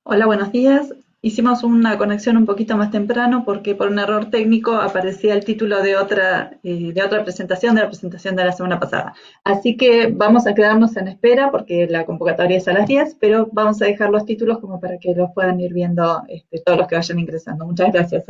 Hola, buenos días. Hicimos una conexión un poquito más temprano porque por un error técnico aparecía el título de otra presentación, de la presentación de la semana pasada. Así que vamos a quedarnos en espera porque la convocatoria es a las 10, pero vamos a dejar los títulos como para que los puedan ir viendo todos los que vayan ingresando. Muchas gracias.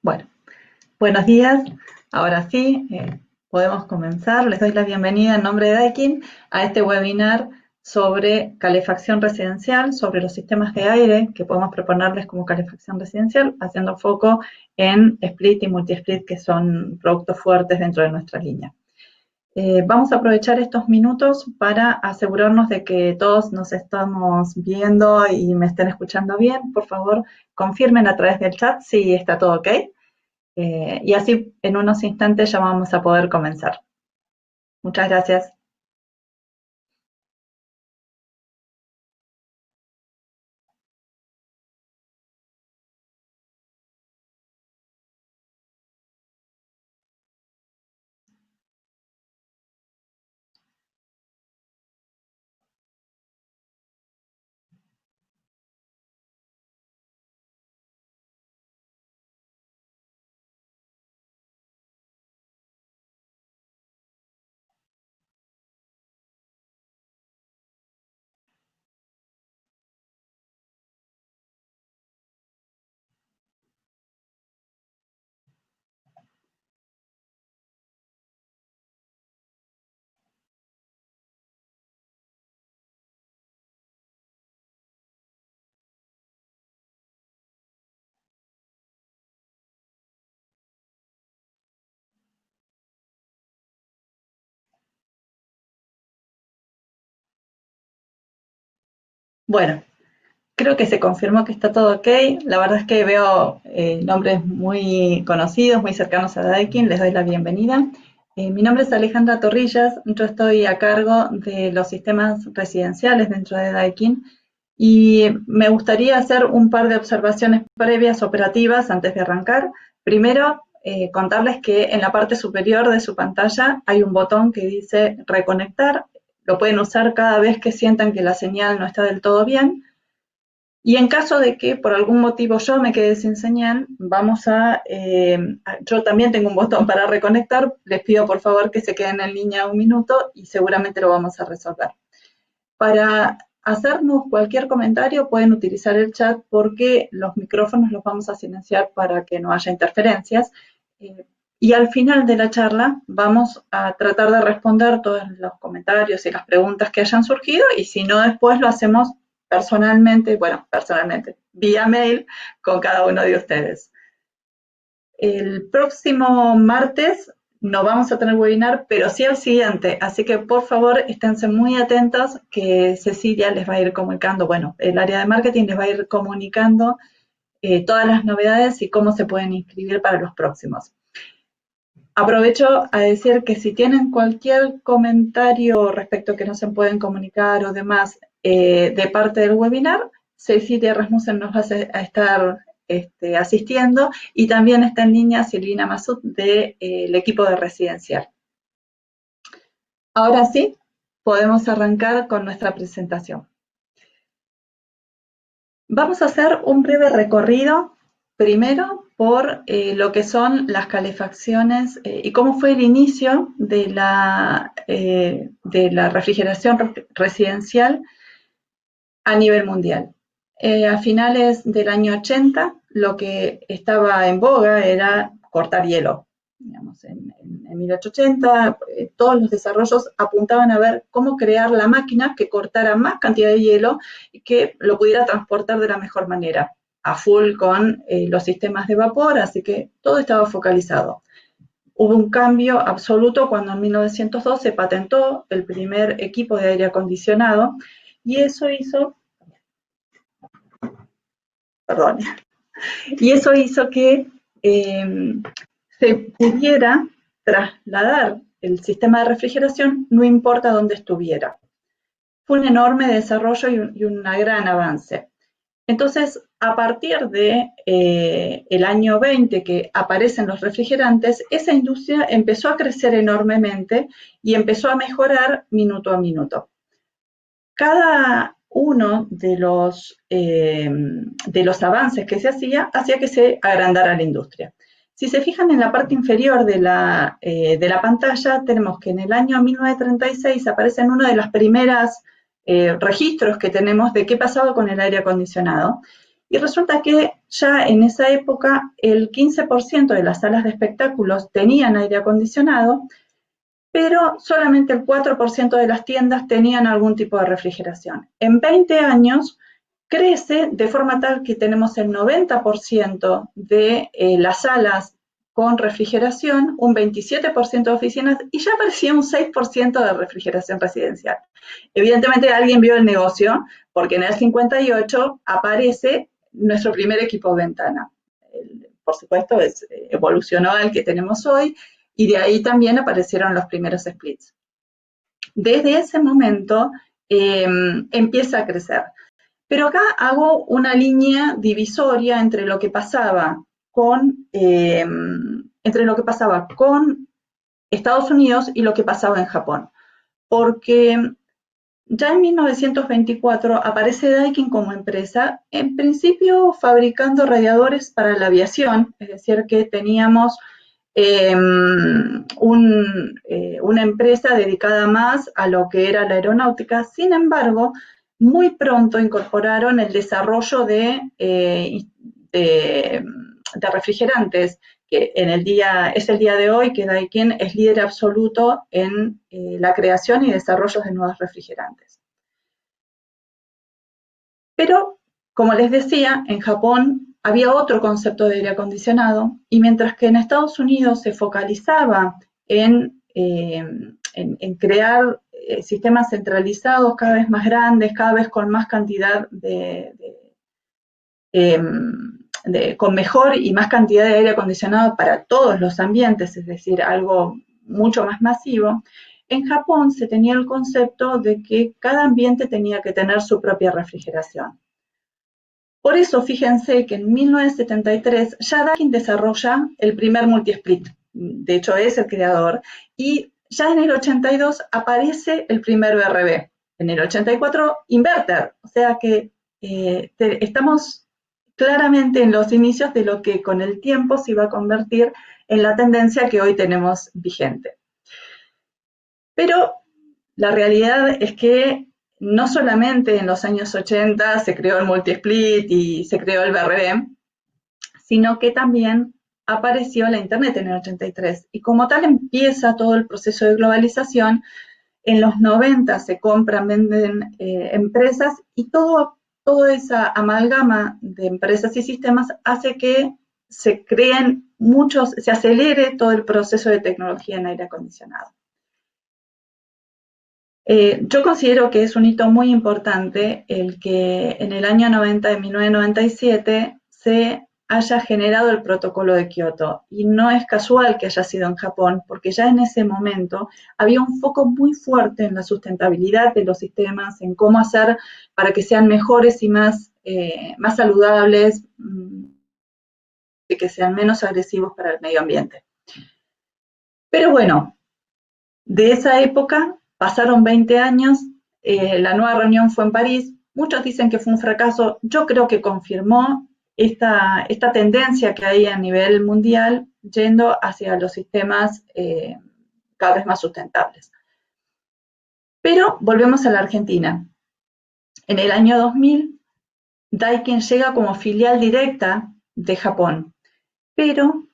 Bueno, buenos días. Ahora sí, podemos comenzar. Les doy la bienvenida en nombre de Daikin a este webinar sobre calefacción residencial, sobre los sistemas de aire que podemos proponerles como calefacción residencial, haciendo foco en split y multi-split, que son productos fuertes dentro de nuestra línea. Vamos a aprovechar estos minutos para asegurarnos de que todos nos estamos viendo y me estén escuchando bien. Por favor, confirmen a través del chat si está todo ok. Y así en unos instantes ya vamos a poder comenzar. Muchas gracias. Bueno, creo que se confirmó que está todo ok. La verdad es que veo nombres muy conocidos, muy cercanos a Daikin. Les doy la bienvenida. Mi nombre es Alejandra Torrillas. Yo estoy a cargo de los sistemas residenciales dentro de Daikin y me gustaría hacer un par de observaciones previas operativas antes de arrancar. Primero, contarles que en la parte superior de su pantalla hay un botón que dice reconectar. Lo pueden usar cada vez que sientan que la señal no está del todo bien. Y en caso de que por algún motivo yo me quede sin señal, yo también tengo un botón para reconectar, les pido por favor que se queden en línea un minuto y seguramente lo vamos a resolver. Para hacernos cualquier comentario pueden utilizar el chat porque los micrófonos los vamos a silenciar para que no haya interferencias. Y al final de la charla vamos a tratar de responder todos los comentarios y las preguntas que hayan surgido y si no después lo hacemos personalmente, vía mail con cada uno de ustedes. El próximo martes no vamos a tener webinar, pero sí el siguiente, así que por favor esténse muy atentos que Cecilia les va a ir comunicando, bueno, el área de marketing les va a ir comunicando todas las novedades y cómo se pueden inscribir para los próximos. Aprovecho a decir que si tienen cualquier comentario respecto a que no se pueden comunicar o demás de parte del webinar, Cecilia Rasmussen nos va a estar asistiendo y también está en línea Silvina Masud del equipo de residencial. Ahora sí, podemos arrancar con nuestra presentación. Vamos a hacer un breve recorrido primero por lo que son las calefacciones y cómo fue el inicio de la refrigeración residencial a nivel mundial. A finales del año 80, lo que estaba en boga era cortar hielo. Digamos, en 1880, todos los desarrollos apuntaban a ver cómo crear la máquina que cortara más cantidad de hielo y que lo pudiera transportar de la mejor manera, a full con los sistemas de vapor, así que todo estaba focalizado. Hubo un cambio absoluto cuando en 1902 se patentó el primer equipo de aire acondicionado y eso hizo que se pudiera trasladar el sistema de refrigeración, no importa dónde estuviera. Fue un enorme desarrollo y un gran avance. Entonces, a partir de el año 20 que aparecen los refrigerantes, esa industria empezó a crecer enormemente y empezó a mejorar minuto a minuto. Cada uno de los avances que se hacía que se agrandara la industria. Si se fijan en la parte inferior de la pantalla, tenemos que en el año 1936 aparecen uno de los primeros registros que tenemos de qué pasaba con el aire acondicionado. Y resulta que ya en esa época el 15% de las salas de espectáculos tenían aire acondicionado, pero solamente el 4% de las tiendas tenían algún tipo de refrigeración. En 20 años crece de forma tal que tenemos el 90% de las salas con refrigeración, un 27% de oficinas y ya aparecía un 6% de refrigeración residencial. Evidentemente alguien vio el negocio porque en el 58 aparece nuestro primer equipo de ventana. Por supuesto, evolucionó al que tenemos hoy y de ahí también aparecieron los primeros splits. Desde ese momento empieza a crecer. Pero acá hago una línea divisoria entre lo que pasaba con Estados Unidos y lo que pasaba en Japón. Porque ya en 1924 aparece Daikin como empresa, en principio fabricando radiadores para la aviación, es decir, que teníamos una empresa dedicada más a lo que era la aeronáutica. Sin embargo, muy pronto incorporaron el desarrollo de refrigerantes, que es el día de hoy que Daikin es líder absoluto en la creación y desarrollo de nuevos refrigerantes. Pero, como les decía, en Japón había otro concepto de aire acondicionado y mientras que en Estados Unidos se focalizaba en crear sistemas centralizados cada vez más grandes, cada vez con más cantidad con mejor y más cantidad de aire acondicionado para todos los ambientes, es decir, algo mucho más masivo. En Japón se tenía el concepto de que cada ambiente tenía que tener su propia refrigeración. Por eso, fíjense que en 1973 ya Daikin desarrolla el primer multi-split, de hecho es el creador, y ya en el 82 aparece el primer VRV, en el 84 inverter, o sea que estamos claramente en los inicios de lo que con el tiempo se iba a convertir en la tendencia que hoy tenemos vigente. Pero la realidad es que no solamente en los años 80 se creó el multi-split y se creó el VRV, sino que también apareció la Internet en el 83. Y como tal empieza todo el proceso de globalización. En los 90 se compran, venden empresas y toda esa amalgama de empresas y sistemas hace que se creen se acelere todo el proceso de tecnología en aire acondicionado. Yo considero que es un hito muy importante el que en el año 90, de 1997, se haya generado el protocolo de Kioto. Y no es casual que haya sido en Japón, porque ya en ese momento había un foco muy fuerte en la sustentabilidad de los sistemas, en cómo hacer para que sean mejores y más saludables, y que sean menos agresivos para el medio ambiente. Pero bueno, de esa época pasaron 20 años, la nueva reunión fue en París, muchos dicen que fue un fracaso, yo creo que confirmó esta tendencia que hay a nivel mundial yendo hacia los sistemas cada vez más sustentables. Pero volvemos a la Argentina. En el año 2000, Daikin llega como filial directa de Japón, pero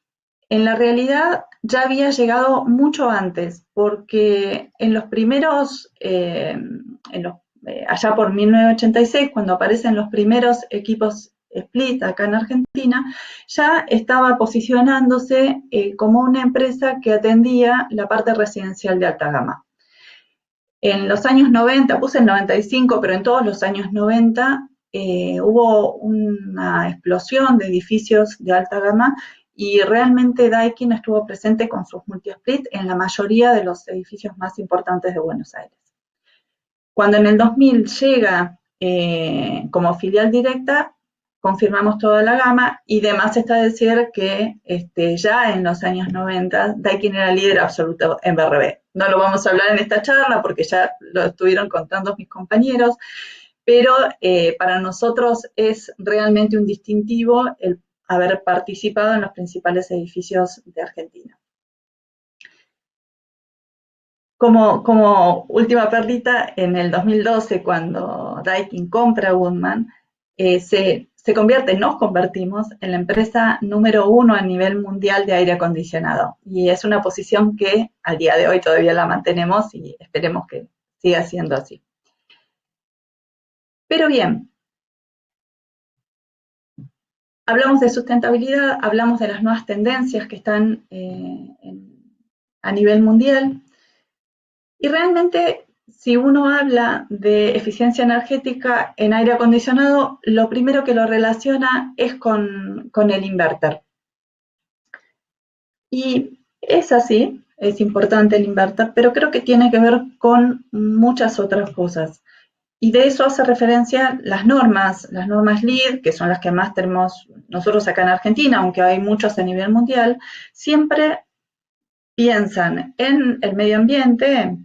en la realidad ya había llegado mucho antes, porque en los primeros, allá por 1986, cuando aparecen los primeros equipos Split acá en Argentina, ya estaba posicionándose como una empresa que atendía la parte residencial de alta gama. En los años 90, puse el 95, pero en todos los años 90 hubo una explosión de edificios de alta gama y realmente Daikin estuvo presente con sus multi-split en la mayoría de los edificios más importantes de Buenos Aires. Cuando en el 2000 llega como filial directa, confirmamos toda la gama y demás está decir que ya en los años 90 Daikin era líder absoluto en VRV. No lo vamos a hablar en esta charla porque ya lo estuvieron contando mis compañeros, pero para nosotros es realmente un distintivo el haber participado en los principales edificios de Argentina. Como última perlita, en el 2012, cuando Daikin compra Woodman, nos convertimos en la empresa número 1 a nivel mundial de aire acondicionado. Y es una posición que al día de hoy todavía la mantenemos y esperemos que siga siendo así. Pero bien, hablamos de sustentabilidad, hablamos de las nuevas tendencias que están a nivel mundial. Y realmente, si uno habla de eficiencia energética en aire acondicionado, lo primero que lo relaciona es con el inverter. Y es así, es importante el inverter, pero creo que tiene que ver con muchas otras cosas. Y de eso hace referencia las normas LEED, que son las que más tenemos nosotros acá en Argentina, aunque hay muchos a nivel mundial, siempre piensan en el medio ambiente, en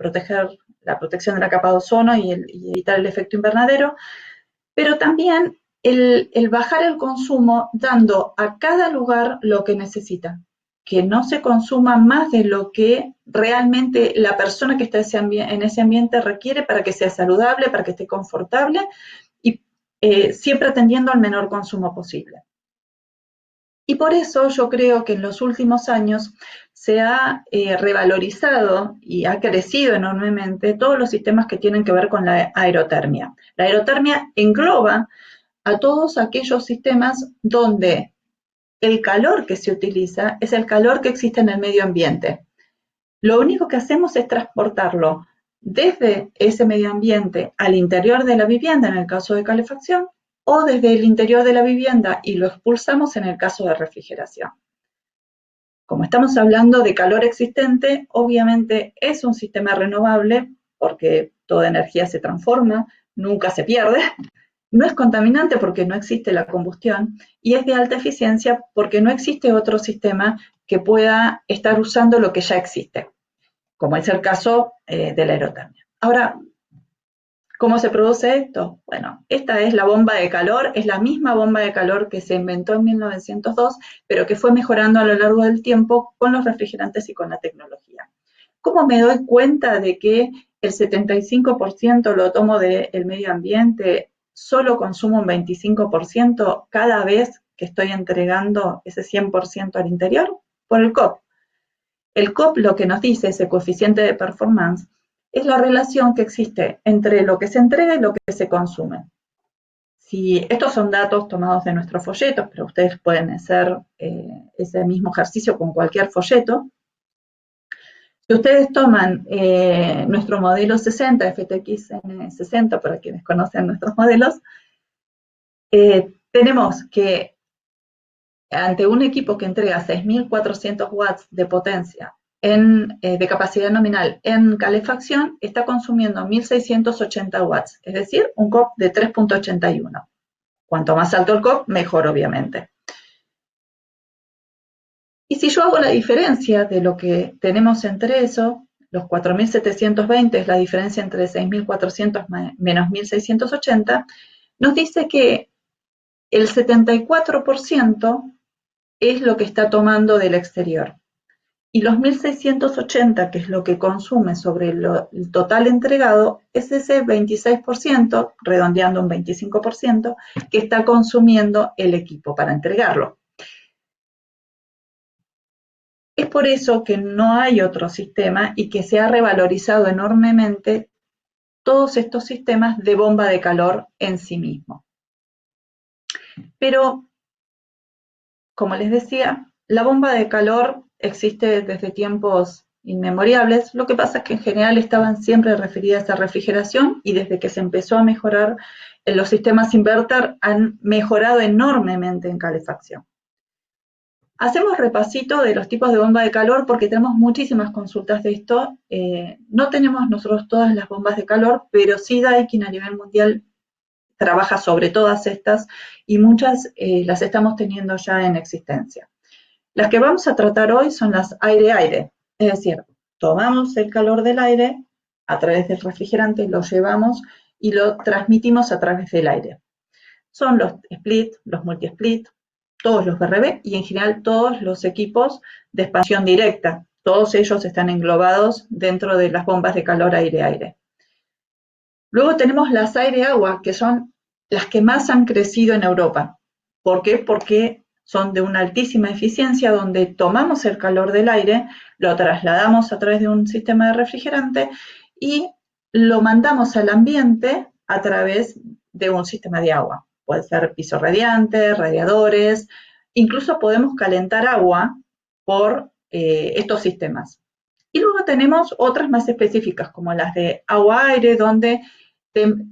la protección de la capa de ozono y evitar el efecto invernadero, pero también el bajar el consumo dando a cada lugar lo que necesita, que no se consuma más de lo que realmente la persona que está en ese ambiente requiere para que sea saludable, para que esté confortable y siempre atendiendo al menor consumo posible. Y por eso yo creo que en los últimos años se ha revalorizado y ha crecido enormemente todos los sistemas que tienen que ver con la aerotermia. La aerotermia engloba a todos aquellos sistemas donde el calor que se utiliza es el calor que existe en el medio ambiente. Lo único que hacemos es transportarlo desde ese medio ambiente al interior de la vivienda en el caso de calefacción, o desde el interior de la vivienda y lo expulsamos en el caso de refrigeración. Como estamos hablando de calor existente, obviamente es un sistema renovable porque toda energía se transforma, nunca se pierde. No es contaminante porque no existe la combustión y es de alta eficiencia porque no existe otro sistema que pueda estar usando lo que ya existe, como es el caso de la aerotermia. Ahora, ¿cómo se produce esto? Bueno, esta es la bomba de calor, es la misma bomba de calor que se inventó en 1902, pero que fue mejorando a lo largo del tiempo con los refrigerantes y con la tecnología. ¿Cómo me doy cuenta de que el 75% lo tomo del medio ambiente, solo consumo un 25% cada vez que estoy entregando ese 100% al interior? Por el COP. El COP lo que nos dice, ese coeficiente de performance, es la relación que existe entre lo que se entrega y lo que se consume. Si estos son datos tomados de nuestros folletos, pero ustedes pueden hacer ese mismo ejercicio con cualquier folleto. Si ustedes toman nuestro modelo 60, FTXN60, para quienes conocen nuestros modelos, tenemos que ante un equipo que entrega 6.400 watts de potencia de capacidad nominal en calefacción, está consumiendo 1.680 watts, es decir, un COP de 3.81. Cuanto más alto el COP, mejor, obviamente. Y si yo hago la diferencia de lo que tenemos entre eso, los 4.720 es la diferencia entre 6.400 menos 1.680, nos dice que el 74% es lo que está tomando del exterior. Y los 1.680, que es lo que consume sobre el total entregado, es ese 26%, redondeando un 25%, que está consumiendo el equipo para entregarlo. Es por eso que no hay otro sistema y que se ha revalorizado enormemente todos estos sistemas de bomba de calor en sí mismo. Pero, como les decía, la bomba de calor existe desde tiempos inmemoriales. Lo que pasa es que en general estaban siempre referidas a refrigeración y desde que se empezó a mejorar los sistemas inverter han mejorado enormemente en calefacción. Hacemos repasito de los tipos de bomba de calor porque tenemos muchísimas consultas de esto. No tenemos nosotros todas las bombas de calor, pero sí Daikin a nivel mundial trabaja sobre todas estas y muchas las estamos teniendo ya en existencia. Las que vamos a tratar hoy son las aire-aire, es decir, tomamos el calor del aire a través del refrigerante, lo llevamos y lo transmitimos a través del aire. Son los split, los multi-split, todos los BRB y en general todos los equipos de expansión directa. Todos ellos están englobados dentro de las bombas de calor aire-aire. Luego tenemos las aire-agua, que son las que más han crecido en Europa. ¿Por qué? Porque son de una altísima eficiencia donde tomamos el calor del aire, lo trasladamos a través de un sistema de refrigerante y lo mandamos al ambiente a través de un sistema de agua. Puede ser piso radiante, radiadores, incluso podemos calentar agua por estos sistemas. Y luego tenemos otras más específicas, como las de agua-aire, donde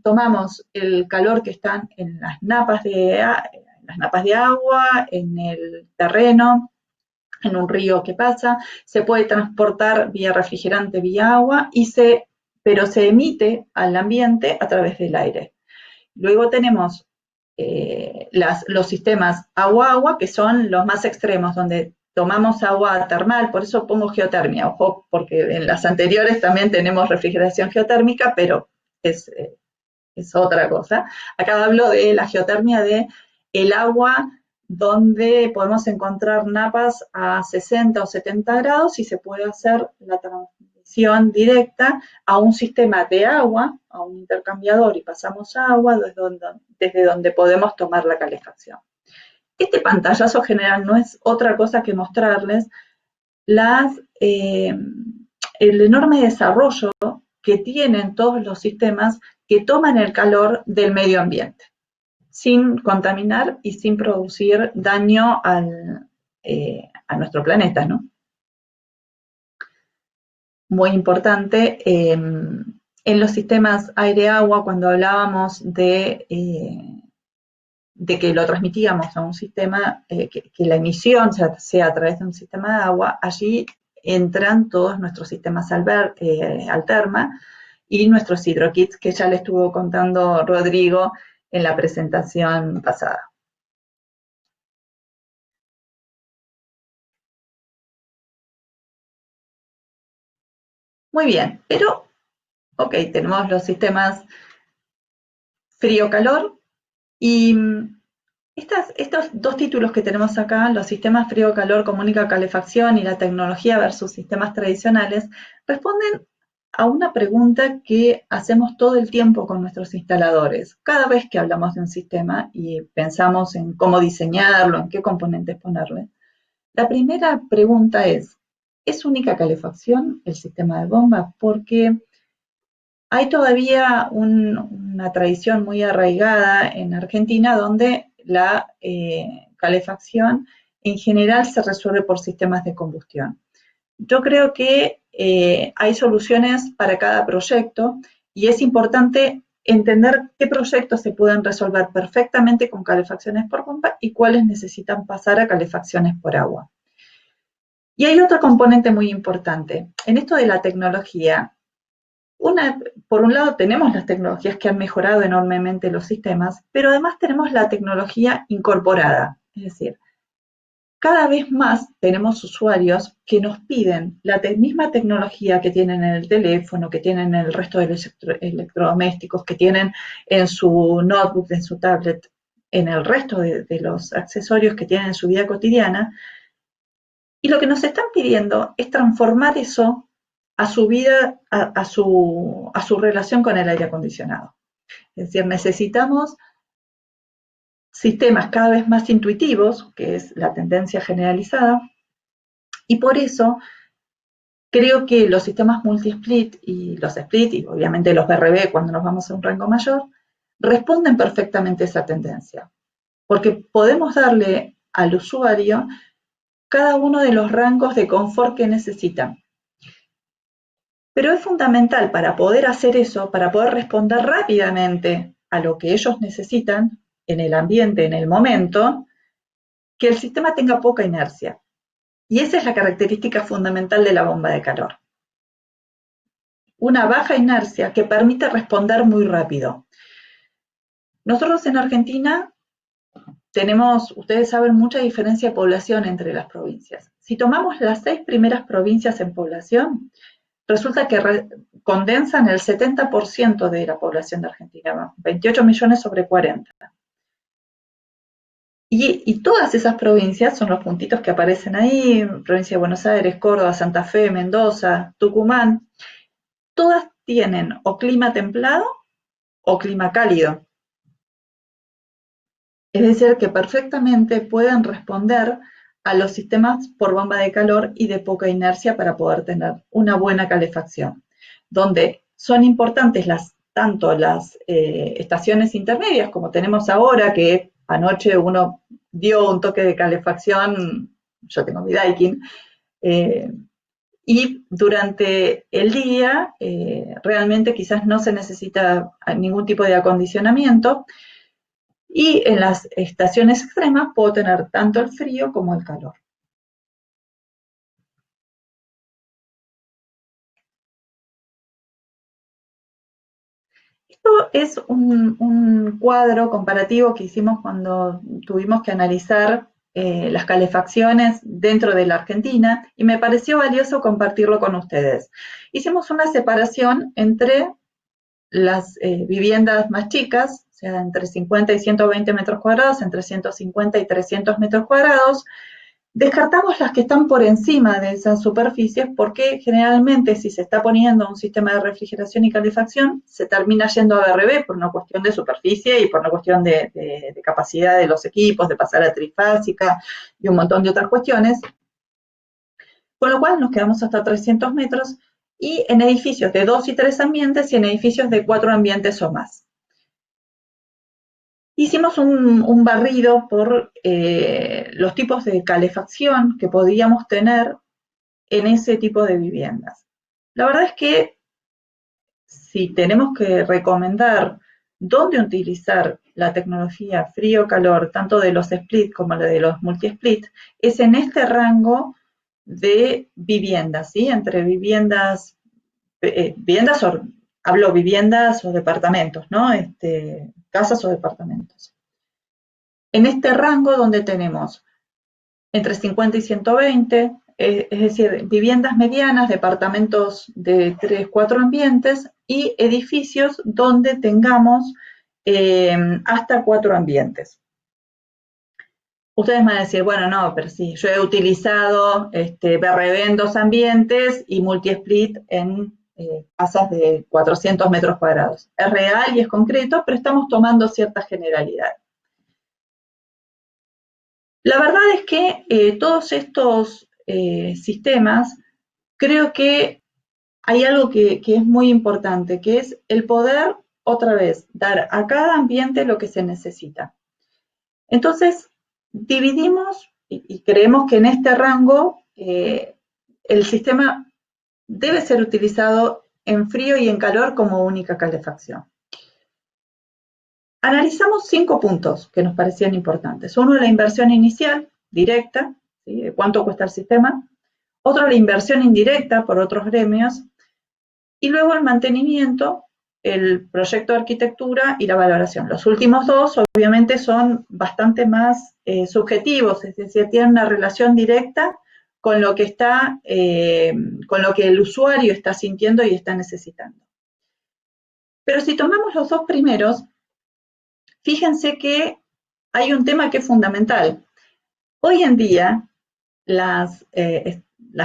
tomamos el calor que está en las napas de agua, en el terreno, en un río que pasa, se puede transportar vía refrigerante, vía agua, pero se emite al ambiente a través del aire. Luego tenemos los sistemas agua-agua, que son los más extremos, donde tomamos agua termal, por eso pongo geotermia, ojo, porque en las anteriores también tenemos refrigeración geotérmica, pero es otra cosa. Acá hablo de la geotermia de el agua donde podemos encontrar napas a 60 o 70 grados y se puede hacer la transmisión directa a un sistema de agua, a un intercambiador y pasamos agua desde donde podemos tomar la calefacción. Este pantallazo general no es otra cosa que mostrarles el enorme desarrollo que tienen todos los sistemas que toman el calor del medio ambiente, sin contaminar y sin producir daño a nuestro planeta, ¿no? Muy importante, En los sistemas aire-agua, cuando hablábamos de que lo transmitíamos a un sistema, que la emisión sea a través de un sistema de agua, allí entran todos nuestros sistemas Alterma y nuestros hidrokits, que ya le estuvo contando Rodrigo en la presentación pasada. Muy bien, pero, ok, tenemos los sistemas frío-calor y estos dos títulos que tenemos acá, los sistemas frío-calor con única calefacción y la tecnología versus sistemas tradicionales, responden a una pregunta que hacemos todo el tiempo con nuestros instaladores. Cada vez que hablamos de un sistema y pensamos en cómo diseñarlo, en qué componentes ponerle, la primera pregunta ¿es única calefacción el sistema de bomba? Porque hay todavía una tradición muy arraigada en Argentina donde la calefacción en general se resuelve por sistemas de combustión. Yo creo que hay soluciones para cada proyecto y es importante entender qué proyectos se pueden resolver perfectamente con calefacciones por bomba y cuáles necesitan pasar a calefacciones por agua. Y hay otro componente muy importante. En esto de la tecnología, por un lado tenemos las tecnologías que han mejorado enormemente los sistemas, pero además tenemos la tecnología incorporada. Es decir, cada vez más tenemos usuarios que nos piden la misma tecnología que tienen en el teléfono, que tienen en el resto de los electrodomésticos, que tienen en su notebook, en su tablet, en el resto de los accesorios que tienen en su vida cotidiana. Y lo que nos están pidiendo es transformar eso a su vida, a su relación con el aire acondicionado. Es decir, necesitamos sistemas cada vez más intuitivos, que es la tendencia generalizada, y por eso creo que los sistemas multi-split y los split, y obviamente los BRB cuando nos vamos a un rango mayor, responden perfectamente a esa tendencia, porque podemos darle al usuario cada uno de los rangos de confort que necesitan. Pero es fundamental para poder hacer eso, para poder responder rápidamente a lo que ellos necesitan en el ambiente, en el momento, que el sistema tenga poca inercia. Y esa es la característica fundamental de la bomba de calor. Una baja inercia que permite responder muy rápido. Nosotros en Argentina tenemos, ustedes saben, mucha diferencia de población entre las provincias. Si tomamos las 6 primeras provincias en población, resulta que condensan el 70% de la población de Argentina, 28 millones sobre 40. Y todas esas provincias son los puntitos que aparecen ahí, provincia de Buenos Aires, Córdoba, Santa Fe, Mendoza, Tucumán, todas tienen o clima templado o clima cálido. Es decir, que perfectamente pueden responder a los sistemas por bomba de calor y de poca inercia para poder tener una buena calefacción, donde son importantes tanto las estaciones intermedias como tenemos ahora, que anoche uno dio un toque de calefacción, yo tengo mi Daikin, y durante el día realmente quizás no se necesita ningún tipo de acondicionamiento, y en las estaciones extremas puedo tener tanto el frío como el calor. Esto es un cuadro comparativo que hicimos cuando tuvimos que analizar las calefacciones dentro de la Argentina y me pareció valioso compartirlo con ustedes. Hicimos una separación entre las viviendas más chicas, o sea, entre 50 y 120 metros cuadrados, entre 150 y 300 metros cuadrados. Descartamos las que están por encima de esas superficies porque generalmente si se está poniendo un sistema de refrigeración y calefacción se termina yendo a BRB por una cuestión de superficie y por una cuestión de capacidad de los equipos, de pasar a trifásica y un montón de otras cuestiones. Con lo cual nos quedamos hasta 300 metros y en edificios de 2 y 3 ambientes y en edificios de 4 ambientes o más. Hicimos un barrido por los tipos de calefacción que podíamos tener en ese tipo de viviendas. La verdad es que si tenemos que recomendar dónde utilizar la tecnología frío-calor, tanto de los split como de los multi-split, es en este rango de viviendas, ¿sí? Entre viviendas, hablo viviendas o departamentos, ¿no? Casas o departamentos. En este rango donde tenemos entre 50 y 120, es decir, viviendas medianas, departamentos de 3, 4 ambientes y edificios donde tengamos hasta 4 ambientes. Ustedes van a decir, bueno, no, pero sí, yo he utilizado BRB en 2 ambientes y multi-split en casas de 400 metros cuadrados. Es real y es concreto, pero estamos tomando ciertas generalidades. La verdad es que todos estos sistemas, creo que hay algo que es muy importante, que es el poder, otra vez, dar a cada ambiente lo que se necesita. Entonces, dividimos y creemos que en este rango el sistema debe ser utilizado en frío y en calor como única calefacción. Analizamos 5 puntos que nos parecían importantes. Uno, la inversión inicial, directa, ¿sí? ¿Cuánto cuesta el sistema? Otro, la inversión indirecta por otros gremios. Y luego el mantenimiento, el proyecto de arquitectura y la valoración. Los últimos dos, obviamente, son bastante más subjetivos, es decir, tienen una relación directa con lo que con lo que el usuario está sintiendo y está necesitando. Pero si tomamos los dos primeros, fíjense que hay un tema que es fundamental. Hoy en día, las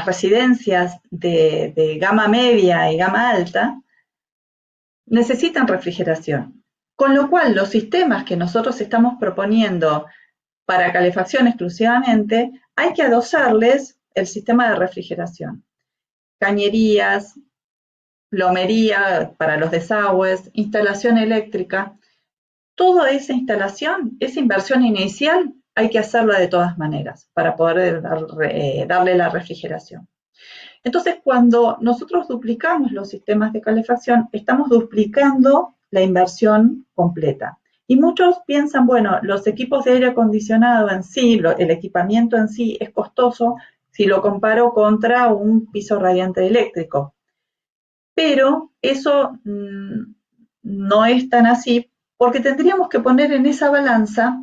residencias de gama media y gama alta necesitan refrigeración, con lo cual los sistemas que nosotros estamos proponiendo para calefacción exclusivamente, hay que adosarles el sistema de refrigeración. Cañerías, plomería para los desagües, instalación eléctrica. Toda esa instalación, esa inversión inicial, hay que hacerla de todas maneras para poder darle la refrigeración. Entonces, cuando nosotros duplicamos los sistemas de calefacción, estamos duplicando la inversión completa. Y muchos piensan, bueno, los equipos de aire acondicionado en sí, el equipamiento en sí es costoso si lo comparo contra un piso radiante eléctrico. Pero eso no es tan así porque tendríamos que poner en esa balanza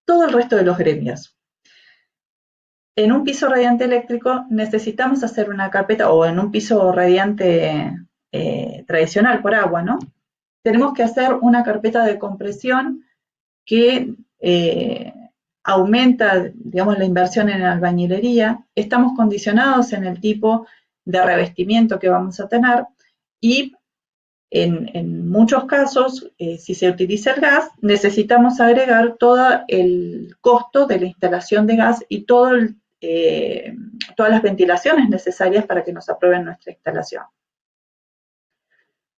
todo el resto de los gremios. En un piso radiante eléctrico necesitamos hacer una carpeta, o en un piso radiante tradicional por agua, ¿no? Tenemos que hacer una carpeta de compresión que aumenta, digamos, la inversión en albañilería. Estamos condicionados en el tipo de revestimiento que vamos a tener y en muchos casos, si se utiliza el gas, necesitamos agregar todo el costo de la instalación de gas y todas las ventilaciones necesarias para que nos aprueben nuestra instalación.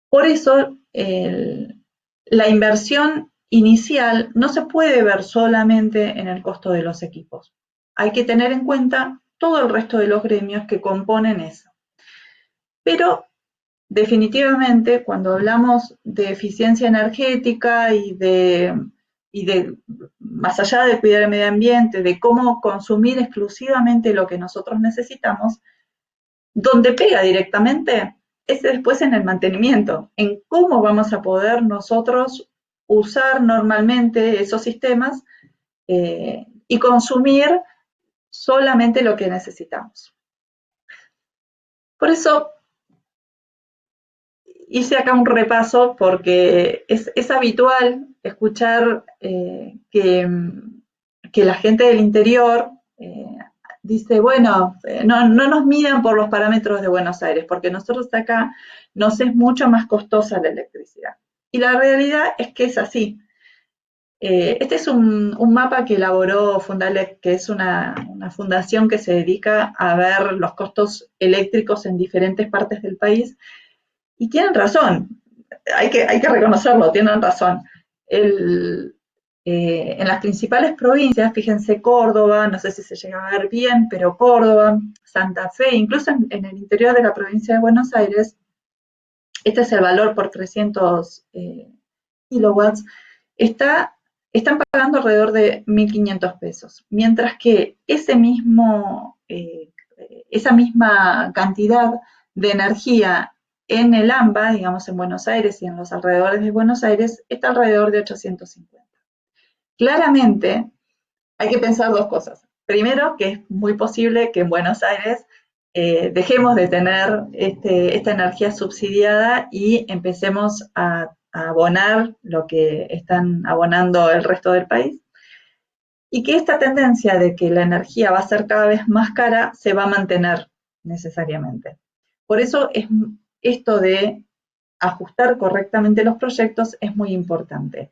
Por eso, la inversión inicial no se puede ver solamente en el costo de los equipos. Hay que tener en cuenta todo el resto de los gremios que componen eso. Pero definitivamente, cuando hablamos de eficiencia energética y de, más allá de cuidar el medio ambiente, de cómo consumir exclusivamente lo que nosotros necesitamos, donde pega directamente es después en el mantenimiento, en cómo vamos a poder nosotros usar normalmente esos sistemas y consumir solamente lo que necesitamos. Por eso, hice acá un repaso porque es habitual escuchar que la gente del interior dice, bueno, no nos midan por los parámetros de Buenos Aires, porque nosotros acá nos es mucho más costosa la electricidad. Y la realidad es que es así. Este es un mapa que elaboró Fundalec, que es una fundación que se dedica a ver los costos eléctricos en diferentes partes del país. Y tienen razón, hay que reconocerlo, tienen razón. En las principales provincias, fíjense Córdoba, no sé si se llega a ver bien, pero Córdoba, Santa Fe, incluso en el interior de la provincia de Buenos Aires, este es el valor por 300 kilowatts, están pagando alrededor de 1.500 pesos, mientras que esa misma cantidad de energía en el AMBA, digamos en Buenos Aires y en los alrededores de Buenos Aires, está alrededor de 850. Claramente, hay que pensar dos cosas. Primero, que es muy posible que en Buenos Aires dejemos de tener esta energía subsidiada y empecemos a abonar lo que están abonando el resto del país. Y que esta tendencia de que la energía va a ser cada vez más cara se va a mantener necesariamente. Por eso esto de ajustar correctamente los proyectos es muy importante.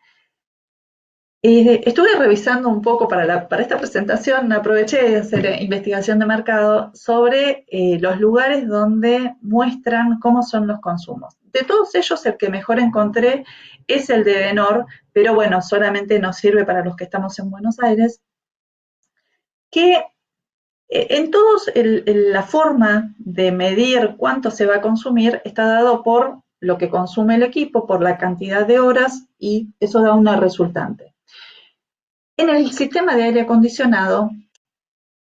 Estuve revisando un poco para esta presentación, aproveché de hacer investigación de mercado sobre los lugares donde muestran cómo son los consumos. De todos ellos, el que mejor encontré es el de Edenor, pero bueno, solamente nos sirve para los que estamos en Buenos Aires, que en todos la forma de medir cuánto se va a consumir está dado por lo que consume el equipo, por la cantidad de horas, y eso da una resultante. En el sistema de aire acondicionado,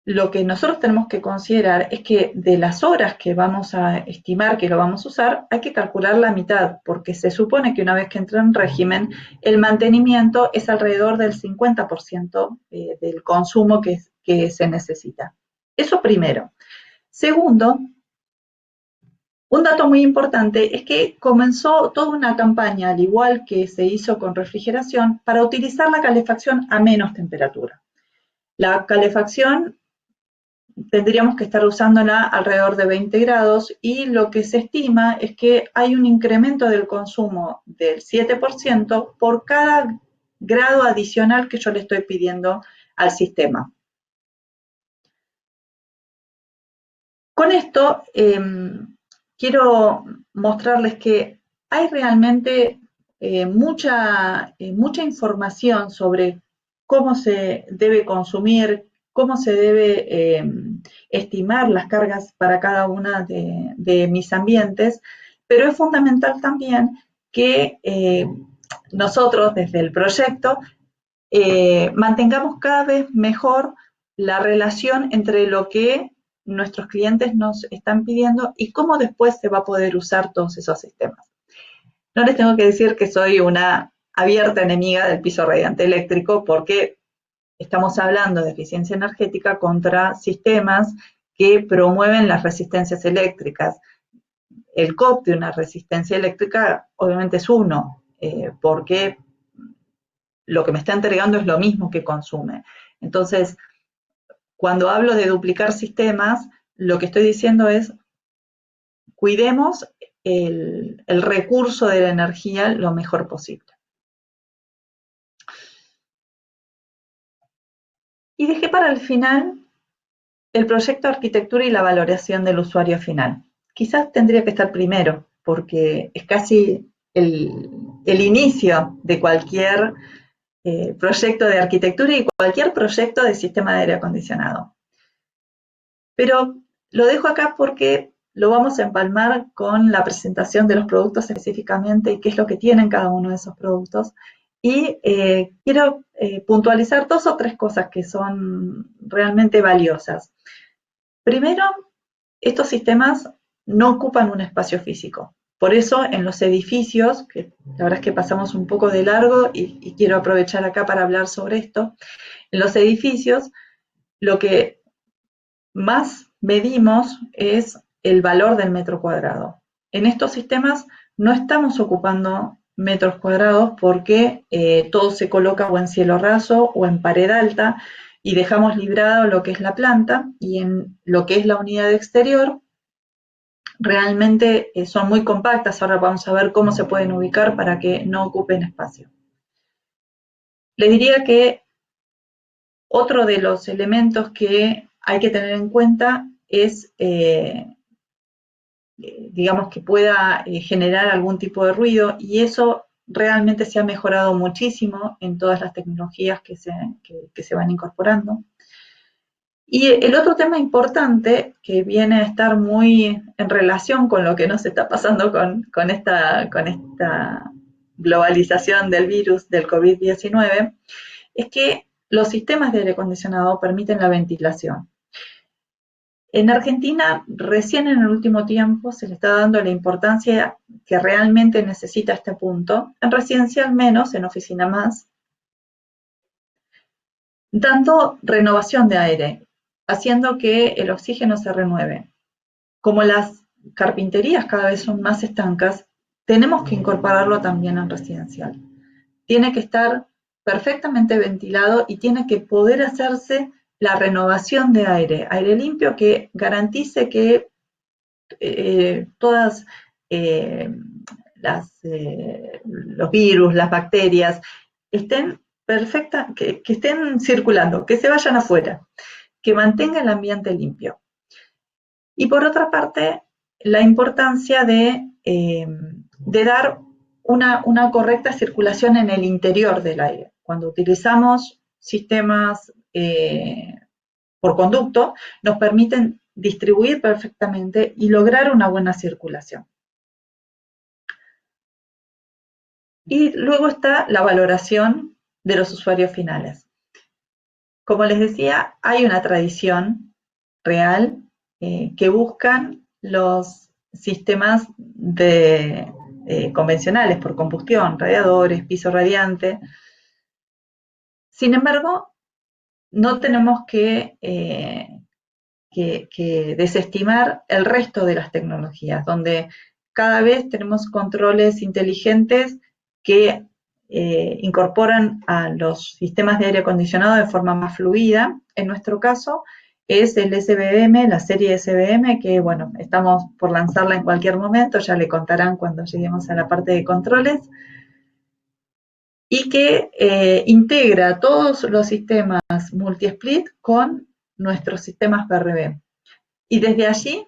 lo que nosotros tenemos que considerar es que de las horas que vamos a estimar que lo vamos a usar, hay que calcular la mitad, porque se supone que una vez que entra en régimen, el mantenimiento es alrededor del 50% del consumo que se necesita. Eso primero. Segundo, un dato muy importante es que comenzó toda una campaña, al igual que se hizo con refrigeración, para utilizar la calefacción a menos temperatura. La calefacción tendríamos que estar usándola alrededor de 20 grados y lo que se estima es que hay un incremento del consumo del 7% por cada grado adicional que yo le estoy pidiendo al sistema. Con esto quiero mostrarles que hay realmente mucha información sobre cómo se debe consumir, cómo se debe estimar las cargas para cada una de mis ambientes, pero es fundamental también que nosotros desde el proyecto mantengamos cada vez mejor la relación entre lo que nuestros clientes nos están pidiendo y cómo después se va a poder usar todos esos sistemas. No les tengo que decir que soy una abierta enemiga del piso radiante eléctrico porque estamos hablando de eficiencia energética contra sistemas que promueven las resistencias eléctricas. El COP de una resistencia eléctrica obviamente es 1, porque lo que me está entregando es lo mismo que consume. Entonces, cuando hablo de duplicar sistemas, lo que estoy diciendo es cuidemos el recurso de la energía lo mejor posible. Y dejé para el final el proyecto de arquitectura y la valoración del usuario final. Quizás tendría que estar primero, porque es casi el inicio de cualquier proyecto de arquitectura y cualquier proyecto de sistema de aire acondicionado. Pero lo dejo acá porque lo vamos a empalmar con la presentación de los productos específicamente y qué es lo que tienen cada uno de esos productos. Y quiero puntualizar 2 o 3 cosas que son realmente valiosas. Primero, estos sistemas no ocupan un espacio físico. Por eso en los edificios, que la verdad es que pasamos un poco de largo y quiero aprovechar acá para hablar sobre esto, en los edificios lo que más medimos es el valor del metro cuadrado. En estos sistemas no estamos ocupando metros cuadrados porque todo se coloca o en cielo raso o en pared alta y dejamos librado lo que es la planta, y en lo que es la unidad exterior realmente son muy compactas. Ahora vamos a ver cómo se pueden ubicar para que no ocupen espacio. Les diría que otro de los elementos que hay que tener en cuenta es, digamos, que pueda generar algún tipo de ruido, y eso realmente se ha mejorado muchísimo en todas las tecnologías que se van incorporando. Y el otro tema importante que viene a estar muy en relación con lo que nos está pasando con esta globalización del virus del COVID-19 es que los sistemas de aire acondicionado permiten la ventilación. En Argentina, recién en el último tiempo se le está dando la importancia que realmente necesita este punto, en residencial menos, en oficina más, dando renovación de aire, haciendo que el oxígeno se renueve. Como las carpinterías cada vez son más estancas, tenemos que incorporarlo también en residencial. Tiene que estar perfectamente ventilado y tiene que poder hacerse la renovación de aire limpio que garantice que todas los virus, las bacterias, estén que estén circulando, que se vayan afuera, que mantenga el ambiente limpio. Y por otra parte, la importancia de dar una correcta circulación en el interior del aire. Cuando utilizamos sistemas por conducto, nos permiten distribuir perfectamente y lograr una buena circulación. Y luego está la valoración de los usuarios finales. Como les decía, hay una tradición real que buscan los sistemas convencionales por combustión, radiadores, piso radiante. Sin embargo, no tenemos que desestimar el resto de las tecnologías, donde cada vez tenemos controles inteligentes que incorporan a los sistemas de aire acondicionado de forma más fluida. En nuestro caso es el SBM, la serie SBM, que bueno, estamos por lanzarla en cualquier momento, ya le contarán cuando lleguemos a la parte de controles, y que integra todos los sistemas multi-split con nuestros sistemas PRB. Y desde allí,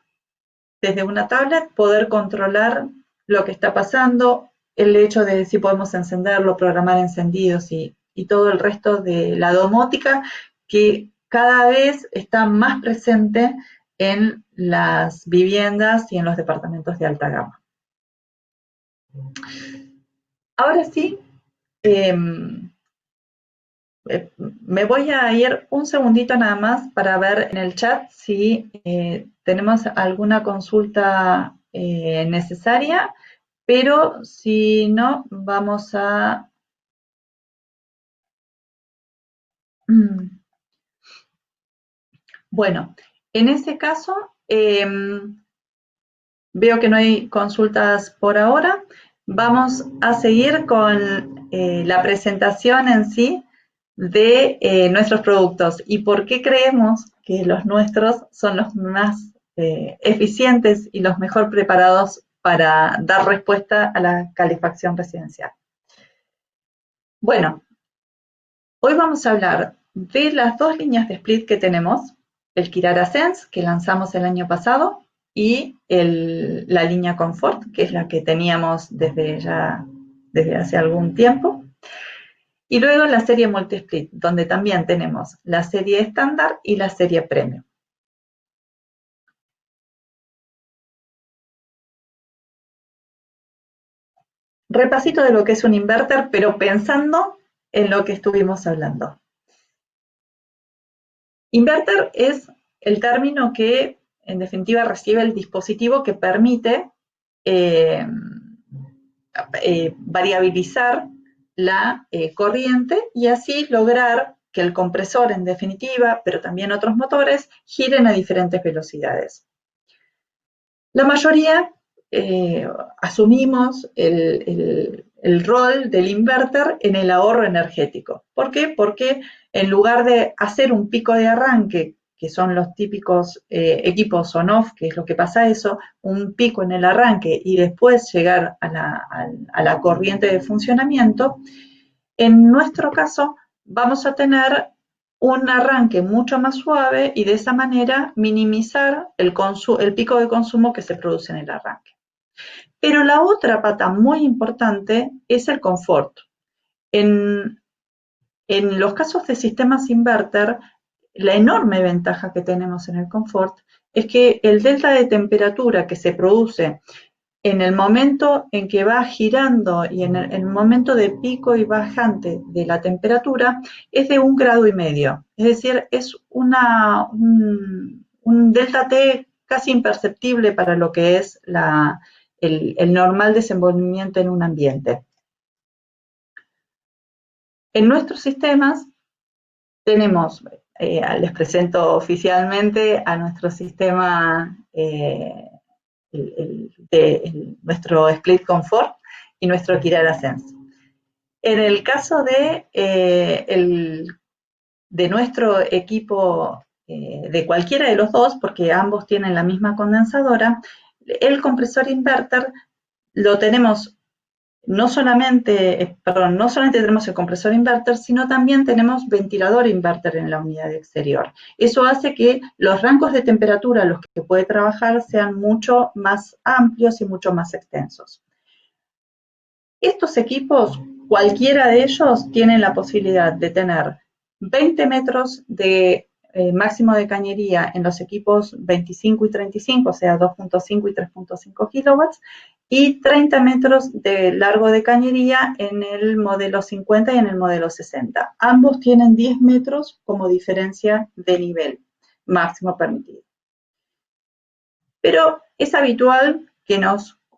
desde una tablet, poder controlar lo que está pasando, el hecho de si podemos encenderlo, programar encendidos y todo el resto de la domótica que cada vez está más presente en las viviendas y en los departamentos de alta gama. Ahora sí, me voy a ir un segundito nada más para ver en el chat si tenemos alguna consulta necesaria, pero si no, vamos a... Bueno, en ese caso, veo que no hay consultas por ahora. Vamos a seguir con la presentación en sí de nuestros productos y por qué creemos que los nuestros son los más eficientes y los mejor preparados para dar respuesta a la calefacción residencial. Bueno, hoy vamos a hablar de las dos líneas de split que tenemos, el Kirara Sense, que lanzamos el año pasado, y la línea Comfort, que es la que teníamos desde hace algún tiempo. Y luego la serie Multi-Split, donde también tenemos la serie estándar y la serie Premium. Repasito de lo que es un inverter, pero pensando en lo que estuvimos hablando. Inverter es el término que, en definitiva, recibe el dispositivo que permite variabilizar la corriente y así lograr que el compresor, en definitiva, pero también otros motores, giren a diferentes velocidades. La mayoría asumimos el rol del inverter en el ahorro energético. ¿Por qué? Porque en lugar de hacer un pico de arranque, que son los típicos equipos on-off, que es lo que pasa eso, un pico en el arranque y después llegar a la corriente de funcionamiento, en nuestro caso vamos a tener un arranque mucho más suave y de esa manera minimizar el pico de consumo que se produce en el arranque. Pero la otra pata muy importante es el confort. En los casos de sistemas inverter, la enorme ventaja que tenemos en el confort es que el delta de temperatura que se produce en el momento en que va girando y en el momento de pico y bajante de la temperatura es de 1,5 grados. Es decir, es un delta T casi imperceptible para lo que es el normal desenvolvimiento en un ambiente. En nuestros sistemas tenemos, les presento oficialmente a nuestro sistema nuestro Split Comfort y nuestro Kirara Sense. En el caso de nuestro equipo, de cualquiera de los dos, porque ambos tienen la misma condensadora, el compresor inverter lo tenemos no solamente tenemos el compresor inverter, sino también tenemos ventilador inverter en la unidad exterior. Eso hace que los rangos de temperatura a los que puede trabajar sean mucho más amplios y mucho más extensos. Estos equipos, cualquiera de ellos, tienen la posibilidad de tener 20 metros de máximo de cañería en los equipos 25 y 35, o sea, 2.5 y 3.5 kilowatts, y 30 metros de largo de cañería en el modelo 50 y en el modelo 60. Ambos tienen 10 metros como diferencia de nivel máximo permitido. Pero es habitual que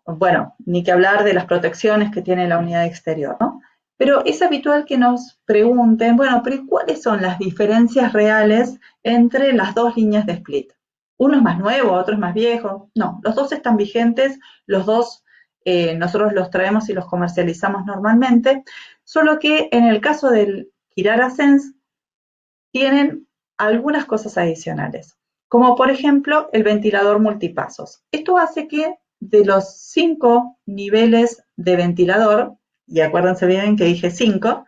bueno, ni que hablar de las protecciones que tiene la unidad exterior, ¿no? Pero es habitual que nos pregunten, bueno, pero ¿cuáles son las diferencias reales entre las dos líneas de split? Uno es más nuevo, otro es más viejo. No, los dos están vigentes, los dos nosotros los traemos y los comercializamos normalmente, solo que en el caso del Kirara Sense tienen algunas cosas adicionales, como por ejemplo el ventilador multipasos. Esto hace que de los 5 niveles de ventilador, y acuérdense bien que dije 5,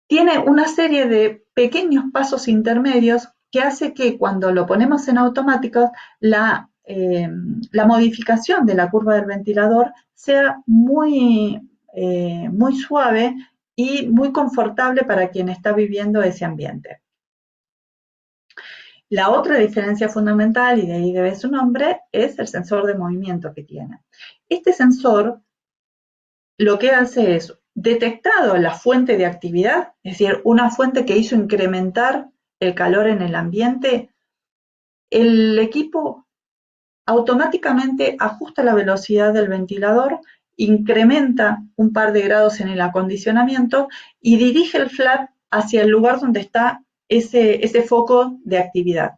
tiene una serie de pequeños pasos intermedios que hace que cuando lo ponemos en automático, la modificación de la curva del ventilador sea muy suave y muy confortable para quien está viviendo ese ambiente. La otra diferencia fundamental, y de ahí debe su nombre, es el sensor de movimiento que tiene. Este sensor lo que hace es, detectado la fuente de actividad, es decir, una fuente que hizo incrementar el calor en el ambiente, el equipo automáticamente ajusta la velocidad del ventilador, incrementa un par de grados en el acondicionamiento y dirige el flap hacia el lugar donde está ese foco de actividad.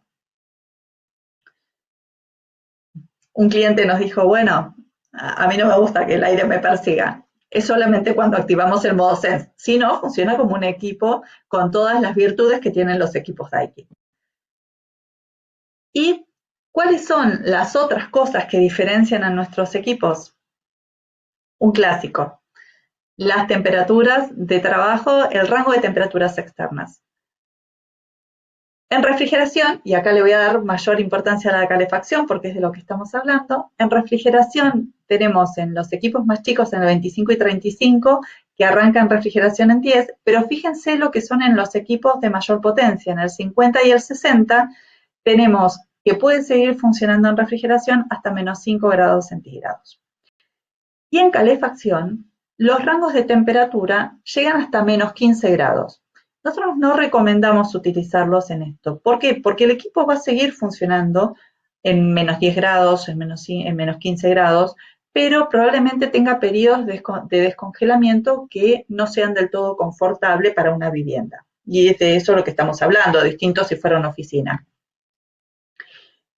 Un cliente nos dijo, bueno, a mí no me gusta que el aire me persiga. Es solamente cuando activamos el modo Sense. Si no, funciona como un equipo con todas las virtudes que tienen los equipos Daikin. ¿Y cuáles son las otras cosas que diferencian a nuestros equipos? Un clásico. Las temperaturas de trabajo, el rango de temperaturas externas. En refrigeración, y acá le voy a dar mayor importancia a la calefacción porque es de lo que estamos hablando, en refrigeración tenemos en los equipos más chicos, en el 25 y 35, que arrancan refrigeración en 10, pero fíjense lo que son en los equipos de mayor potencia, en el 50 y el 60, tenemos que pueden seguir funcionando en refrigeración hasta menos 5 grados centígrados. Y en calefacción, los rangos de temperatura llegan hasta menos 15 grados. Nosotros no recomendamos utilizarlos en esto. ¿Por qué? Porque el equipo va a seguir funcionando en menos 10 grados, en menos 15 grados, pero probablemente tenga periodos de descongelamiento que no sean del todo confortables para una vivienda. Y es de eso lo que estamos hablando, distinto si fuera una oficina.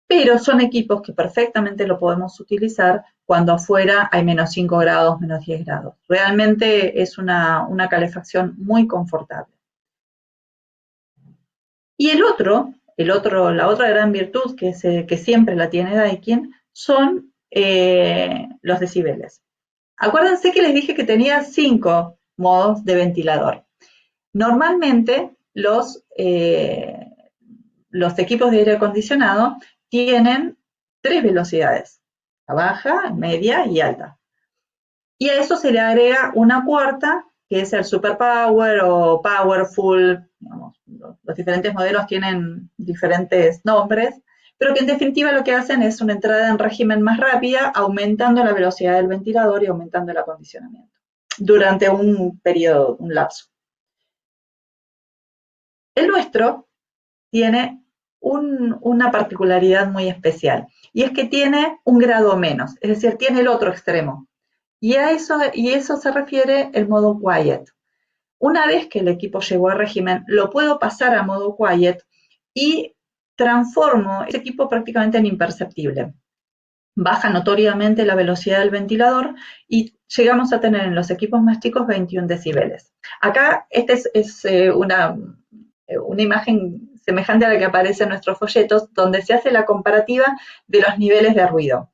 Pero son equipos que perfectamente lo podemos utilizar cuando afuera hay menos 5 grados, menos 10 grados. Realmente es una calefacción muy confortable. Y la otra gran virtud que siempre la tiene Daikin son los decibeles. Acuérdense que les dije que tenía 5 modos de ventilador. Normalmente los equipos de aire acondicionado tienen 3 velocidades, la baja, media y alta. Y a eso se le agrega una cuarta, que es el Super Power o Powerful, digamos, los diferentes modelos tienen diferentes nombres, pero que en definitiva lo que hacen es una entrada en régimen más rápida, aumentando la velocidad del ventilador y aumentando el acondicionamiento durante un periodo, un lapso. El nuestro tiene una particularidad muy especial, y es que tiene un grado menos, es decir, tiene el otro extremo. Y eso se refiere el modo quiet. Una vez que el equipo llegó a régimen, lo puedo pasar a modo quiet y transformo ese equipo prácticamente en imperceptible. Baja notoriamente la velocidad del ventilador y llegamos a tener en los equipos más chicos 21 decibeles. Acá esta es una imagen semejante a la que aparece en nuestros folletos, donde se hace la comparativa de los niveles de ruido.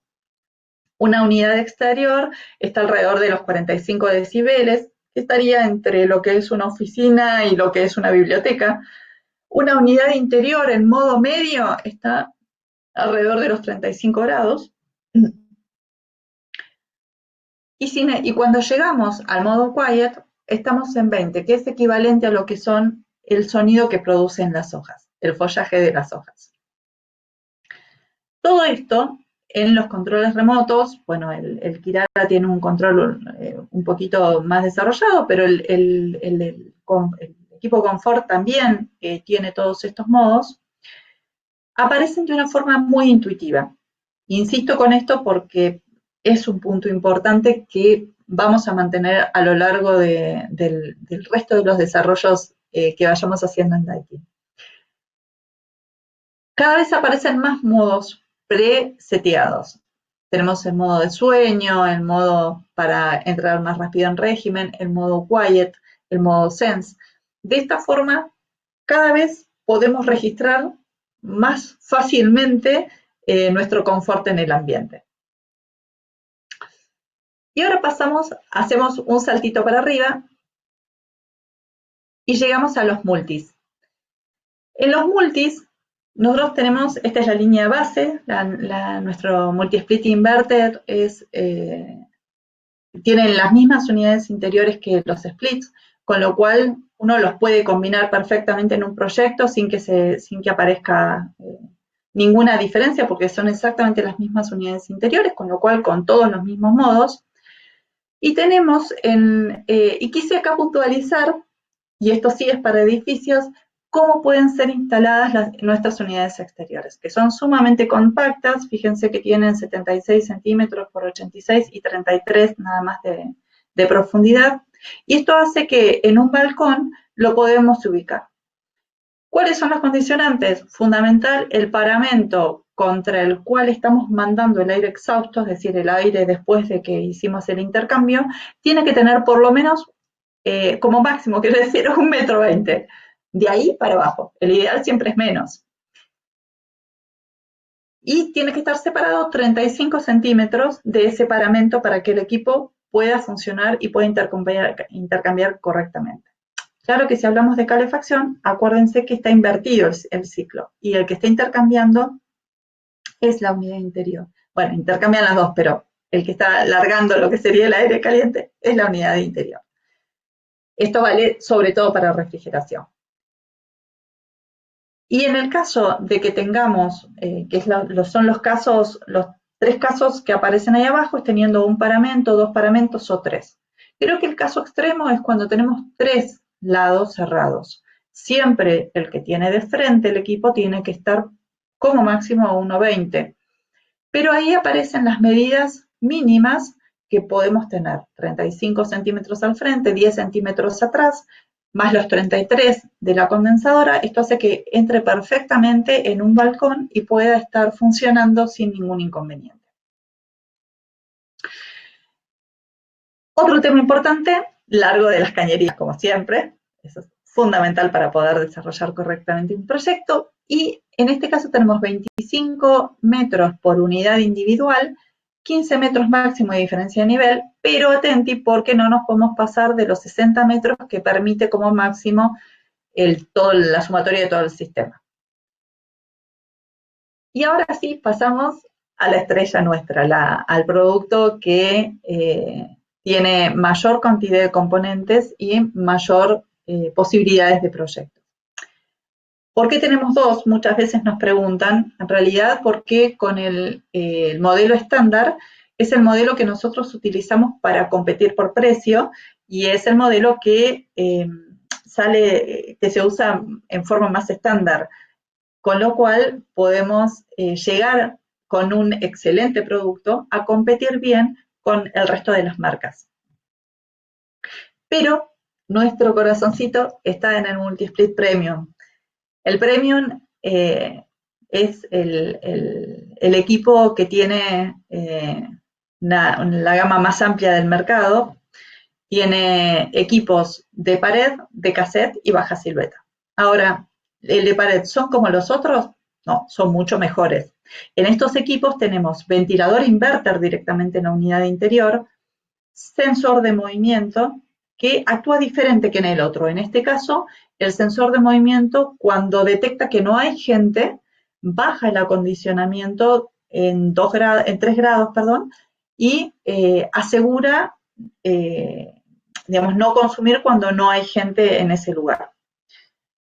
Una unidad exterior está alrededor de los 45 decibeles, que estaría entre lo que es una oficina y lo que es una biblioteca. Una unidad interior en modo medio está alrededor de los 35 grados. Y cuando llegamos al modo quiet, estamos en 20, que es equivalente a lo que son el sonido que producen las hojas, el follaje de las hojas. Todo esto en los controles remotos, bueno, el Kirara tiene un control un poquito más desarrollado, pero el equipo Confort también tiene todos estos modos, aparecen de una forma muy intuitiva. Insisto con esto porque es un punto importante que vamos a mantener a lo largo del resto de los desarrollos que vayamos haciendo en Daikin. Cada vez aparecen más modos preseteados. Tenemos el modo de sueño, el modo para entrar más rápido en régimen, el modo quiet, el modo sense. De esta forma, cada vez podemos registrar más fácilmente nuestro confort en el ambiente. Y ahora hacemos un saltito para arriba y llegamos a los multis. En los multis, nosotros tenemos, esta es la línea base, nuestro multi-split inverter tiene las mismas unidades interiores que los splits, con lo cual uno los puede combinar perfectamente en un proyecto sin que aparezca ninguna diferencia, porque son exactamente las mismas unidades interiores, con lo cual con todos los mismos modos. Y tenemos, y quise acá puntualizar, y esto sí es para edificios, cómo pueden ser instaladas nuestras unidades exteriores, que son sumamente compactas. Fíjense que tienen 76 centímetros por 86 y 33 nada más de profundidad. Y esto hace que en un balcón lo podemos ubicar. ¿Cuáles son los condicionantes? Fundamental, el paramento contra el cual estamos mandando el aire exhausto, es decir, el aire después de que hicimos el intercambio, tiene que tener por lo menos, como máximo, quiero decir, 1,20 m. De ahí para abajo. El ideal siempre es menos. Y tiene que estar separado 35 centímetros de ese paramento para que el equipo pueda funcionar y pueda intercambiar correctamente. Claro que si hablamos de calefacción, acuérdense que está invertido el ciclo, y el que está intercambiando es la unidad interior. Bueno, intercambian las dos, pero el que está largando lo que sería el aire caliente es la unidad interior. Esto vale sobre todo para refrigeración. Y en el caso de que tengamos, son los 3 casos que aparecen ahí abajo, es teniendo un paramento, 2 paramentos o 3. Creo que el caso extremo es cuando tenemos 3 lados cerrados. Siempre el que tiene de frente el equipo tiene que estar como máximo a 1,20. Pero ahí aparecen las medidas mínimas que podemos tener. 35 centímetros al frente, 10 centímetros atrás, más los 33 de la condensadora. Esto hace que entre perfectamente en un balcón y pueda estar funcionando sin ningún inconveniente. Otro tema importante, largo de las cañerías, como siempre. Eso es fundamental para poder desarrollar correctamente un proyecto. Y en este caso tenemos 25 metros por unidad individual, 15 metros máximo de diferencia de nivel, pero atenti porque no nos podemos pasar de los 60 metros que permite como máximo la sumatoria de todo el sistema. Y ahora sí pasamos a la estrella nuestra, al producto que tiene mayor cantidad de componentes y mayor posibilidades de proyectos. ¿Por qué tenemos dos? Muchas veces nos preguntan, en realidad, porque con el modelo estándar es el modelo que nosotros utilizamos para competir por precio y es el modelo que que se usa en forma más estándar, con lo cual podemos llegar con un excelente producto a competir bien con el resto de las marcas. Pero nuestro corazoncito está en el Multisplit Premium. El Premium es el equipo que tiene la gama más amplia del mercado. Tiene equipos de pared, de cassette y baja silueta. Ahora, ¿el de pared son como los otros? No, son mucho mejores. En estos equipos tenemos ventilador inverter directamente en la unidad de interior, sensor de movimiento, que actúa diferente que en el otro. En este caso, el sensor de movimiento, cuando detecta que no hay gente, baja el acondicionamiento en 3 grados, perdón, y asegura, digamos, no consumir cuando no hay gente en ese lugar.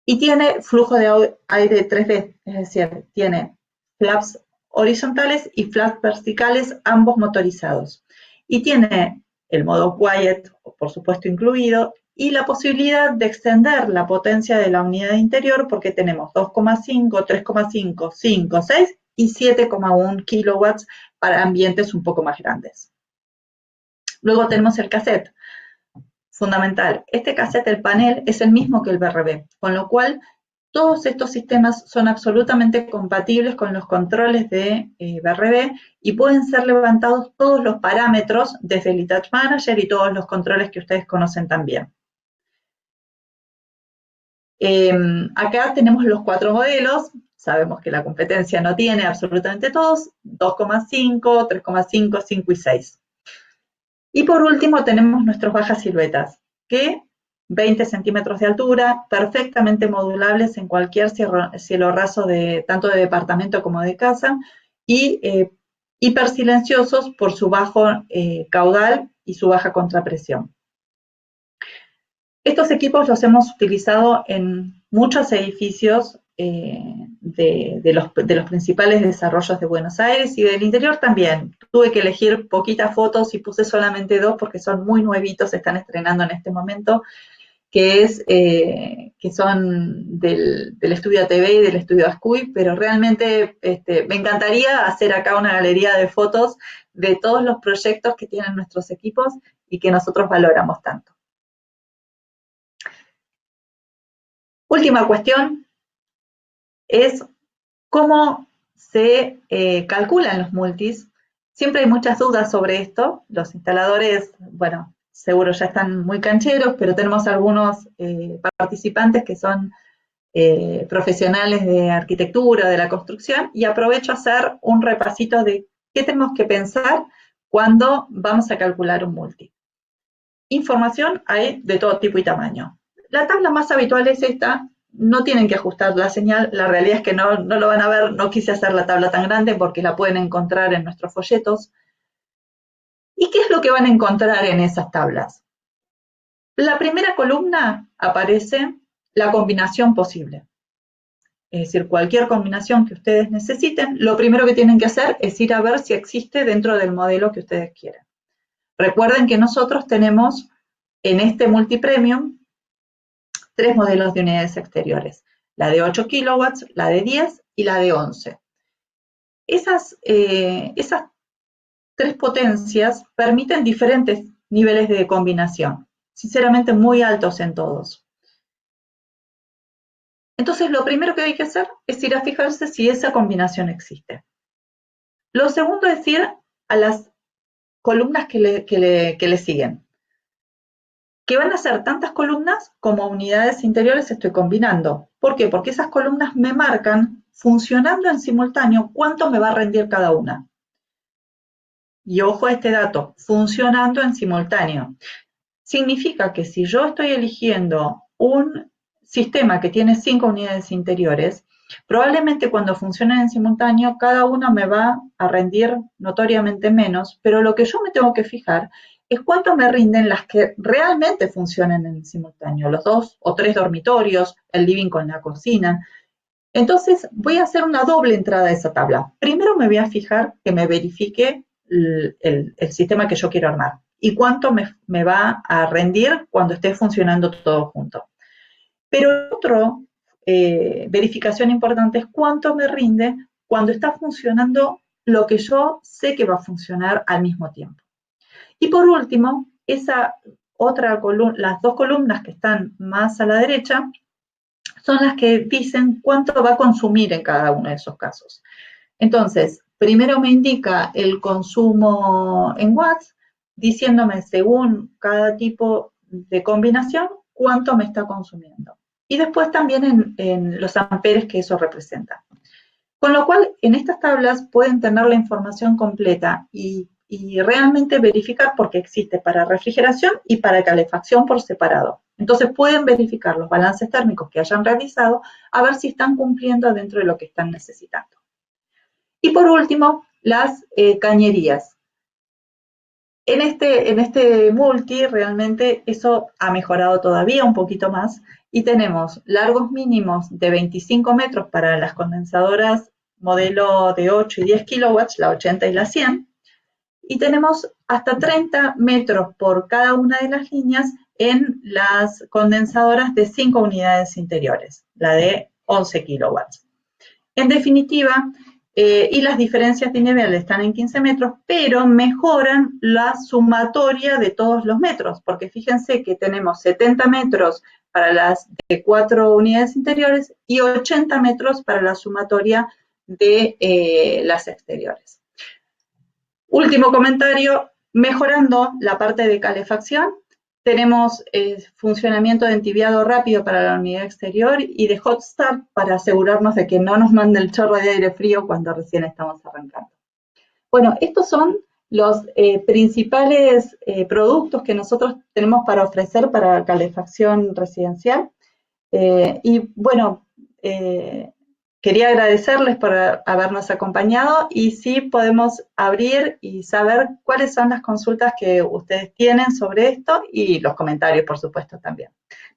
Y tiene flujo de aire 3D, es decir, tiene flaps horizontales y flaps verticales, ambos motorizados. Y tiene el modo quiet, por supuesto, incluido, y la posibilidad de extender la potencia de la unidad interior porque tenemos 2,5, 3,5, 5, 6 y 7,1 kilowatts para ambientes un poco más grandes. Luego tenemos el cassette. Fundamental, este cassette, el panel, es el mismo que el BRB, con lo cual todos estos sistemas son absolutamente compatibles con los controles de BRB y pueden ser levantados todos los parámetros desde el eTouch Manager y todos los controles que ustedes conocen también. Acá tenemos los 4 modelos, sabemos que la competencia no tiene absolutamente todos, 2,5, 3,5, 5 y 6. Y por último tenemos nuestros bajas siluetas, que 20 centímetros de altura, perfectamente modulables en cualquier cielo raso tanto de departamento como de casa, y hipersilenciosos por su bajo caudal y su baja contrapresión. Estos equipos los hemos utilizado en muchos edificios de los principales desarrollos de Buenos Aires y del interior también. Tuve que elegir poquitas fotos y puse solamente 2 porque son muy nuevitos, se están estrenando en este momento, que son del estudio TV y del estudio Ascuy, pero realmente me encantaría hacer acá una galería de fotos de todos los proyectos que tienen nuestros equipos y que nosotros valoramos tanto. Última cuestión es cómo se calculan los multis. Siempre hay muchas dudas sobre esto. Los instaladores, bueno, seguro ya están muy cancheros, pero tenemos algunos participantes que son profesionales de arquitectura, de la construcción, y aprovecho a hacer un repasito de qué tenemos que pensar cuando vamos a calcular un multi. Información hay de todo tipo y tamaño. La tabla más habitual es esta, no tienen que ajustar la señal, la realidad es que no lo van a ver, no quise hacer la tabla tan grande porque la pueden encontrar en nuestros folletos. ¿Y qué es lo que van a encontrar en esas tablas? La primera columna aparece la combinación posible. Es decir, cualquier combinación que ustedes necesiten, lo primero que tienen que hacer es ir a ver si existe dentro del modelo que ustedes quieren. Recuerden que nosotros tenemos en este multipremium 3 modelos de unidades exteriores, la de 8 kilowatts, la de 10 y la de 11. Esas 3 potencias permiten diferentes niveles de combinación, sinceramente muy altos en todos. Entonces, lo primero que hay que hacer es ir a fijarse si esa combinación existe. Lo segundo es ir a las columnas que le siguen, que van a ser tantas columnas como unidades interiores estoy combinando. ¿Por qué? Porque esas columnas me marcan, funcionando en simultáneo, cuánto me va a rendir cada una. Y ojo a este dato, funcionando en simultáneo. Significa que si yo estoy eligiendo un sistema que tiene 5 unidades interiores, probablemente cuando funcionen en simultáneo, cada una me va a rendir notoriamente menos, pero lo que yo me tengo que fijar es cuánto me rinden las que realmente funcionen en simultáneo, los 2 o 3 dormitorios, el living con la cocina. Entonces voy a hacer una doble entrada a esa tabla. Primero me voy a fijar que me verifique el sistema que yo quiero armar y cuánto me va a rendir cuando esté funcionando todo junto. Pero otra verificación importante es cuánto me rinde cuando está funcionando lo que yo sé que va a funcionar al mismo tiempo. Y por último, esa otra las dos columnas que están más a la derecha son las que dicen cuánto va a consumir en cada uno de esos casos. Entonces, primero me indica el consumo en watts, diciéndome según cada tipo de combinación cuánto me está consumiendo. Y después también en los amperes que eso representa. Con lo cual, en estas tablas pueden tener la información completa y realmente verificar porque existe para refrigeración y para calefacción por separado. Entonces pueden verificar los balances térmicos que hayan realizado a ver si están cumpliendo dentro de lo que están necesitando. Y por último, las cañerías. En este multi realmente eso ha mejorado todavía un poquito más y tenemos largos mínimos de 25 metros para las condensadoras modelo de 8 y 10 kilowatts, la 80 y la 100, y tenemos hasta 30 metros por cada una de las líneas en las condensadoras de 5 unidades interiores, la de 11 kilowatts. En definitiva, y las diferencias de nivel están en 15 metros, pero mejoran la sumatoria de todos los metros, porque fíjense que tenemos 70 metros para las de 4 unidades interiores y 80 metros para la sumatoria de las exteriores. Último comentario, mejorando la parte de calefacción, tenemos funcionamiento de entibiado rápido para la unidad exterior y de hot start para asegurarnos de que no nos mande el chorro de aire frío cuando recién estamos arrancando. Bueno, estos son los principales productos que nosotros tenemos para ofrecer para calefacción residencial. Y bueno, quería agradecerles por habernos acompañado y sí podemos abrir y saber cuáles son las consultas que ustedes tienen sobre esto y los comentarios, por supuesto, también.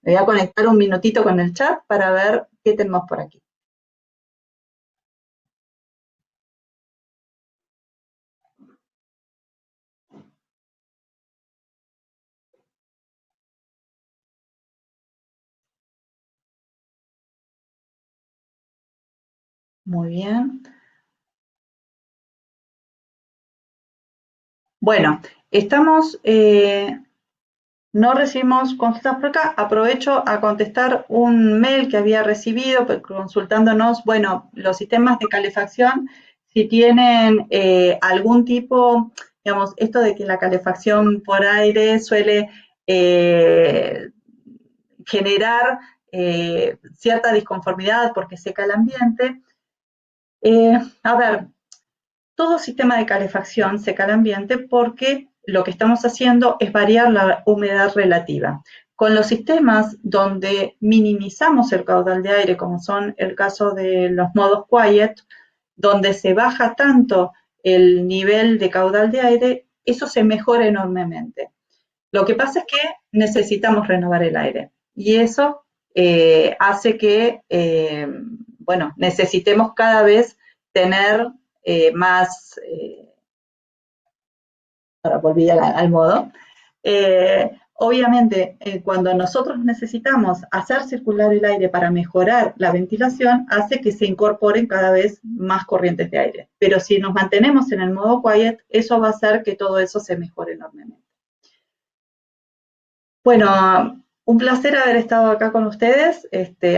Me voy a conectar un minutito con el chat para ver qué tenemos por aquí. Muy bien. Bueno, estamos... no recibimos consultas por acá. Aprovecho a contestar un mail que había recibido consultándonos, bueno, los sistemas de calefacción, si tienen algún tipo, digamos, esto de que la calefacción por aire suele generar cierta disconformidad porque seca el ambiente. A ver, todo sistema de calefacción seca el ambiente porque lo que estamos haciendo es variar la humedad relativa. Con los sistemas donde minimizamos el caudal de aire, como son el caso de los modos quiet, donde se baja tanto el nivel de caudal de aire, eso se mejora enormemente. Lo que pasa es que necesitamos renovar el aire y eso hace que, bueno, necesitemos cada vez tener más, ahora volví al modo, obviamente cuando nosotros necesitamos hacer circular el aire para mejorar la ventilación, hace que se incorporen cada vez más corrientes de aire. Pero si nos mantenemos en el modo quiet, eso va a hacer que todo eso se mejore enormemente. Bueno, un placer haber estado acá con ustedes,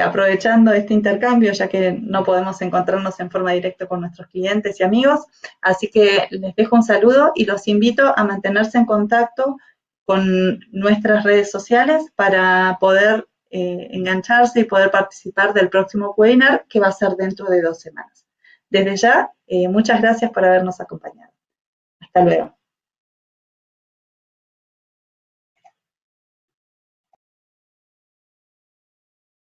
aprovechando este intercambio, ya que no podemos encontrarnos en forma directa con nuestros clientes y amigos. Así que les dejo un saludo y los invito a mantenerse en contacto con nuestras redes sociales para poder engancharse y poder participar del próximo webinar que va a ser dentro de 2 semanas. Desde ya, muchas gracias por habernos acompañado. Hasta luego.